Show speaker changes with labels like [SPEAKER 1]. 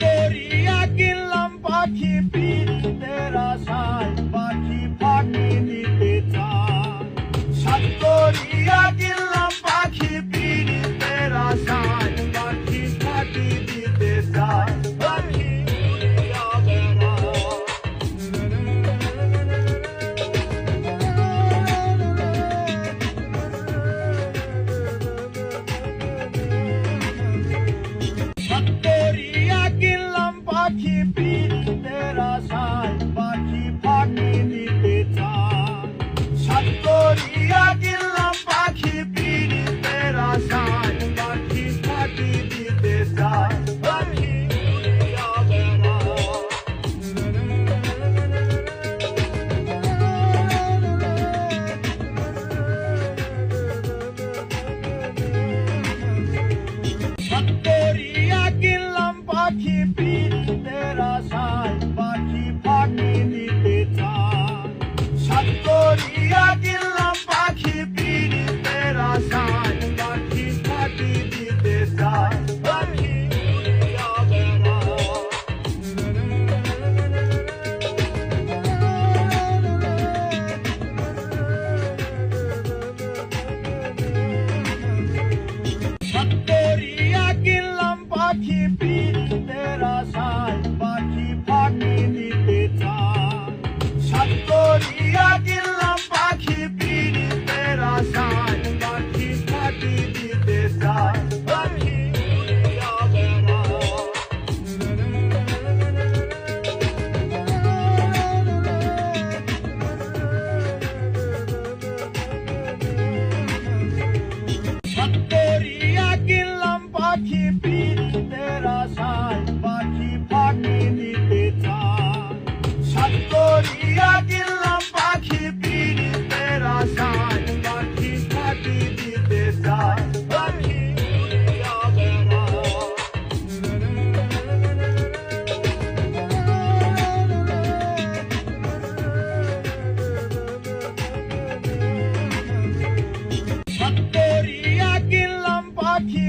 [SPEAKER 1] করিয়া কিনলাম পাখি পীড়িতের আশায়, পাখি ফাঁকি দিতে চায়। সাত করিয়া কিনলাম পাখি পীড়িতের আশায়, পাখি ফাঁকি দিতে চায়। পাখি উড়িয়া বেড়ায়। সাত করিয়া কিনলাম পাখি পীড়িতের আশায়, পাখি ফাঁকি দিতে চায়। সাত করিয়া কিনলাম পাখি পীড়িতের আশায়, পাখি ফাঁকি দিতে চায়। পাখি উড়িয়া বেড়ায়। সাত করিয়া কিনলাম পাখি পীড়িতের আশায়, পাখি ফাঁকি দিতে চায়। সাত করিয়া কিনলাম পাখি পীড়িতের আশায়, পাখি ফাঁকি দিতে চায়। পাখি উড়িয়া বেড়ায়। সাত করিয়া কিনলাম পাখি পীড়িতের আশায়, পাখি ফাঁকি দিতে চায়। সাত করিয়া কিনলাম পাখি পীড়িতের আশায়, পাখি ফাঁকি দিতে চায়। পাখি উড়িয়া বেড়ায়। সাত করিয়া কিনলাম পাখি পীড়িতের আশায়, পাখি ফাঁকি দিতে চায়। সাত করিয়া কিনলাম পাখি পীড়িতের আশায়, পাখি ফাঁকি দিতে চায়। পাখি উড়িয়া বেড়ায়। সাত করিয়া কিনলাম পাখি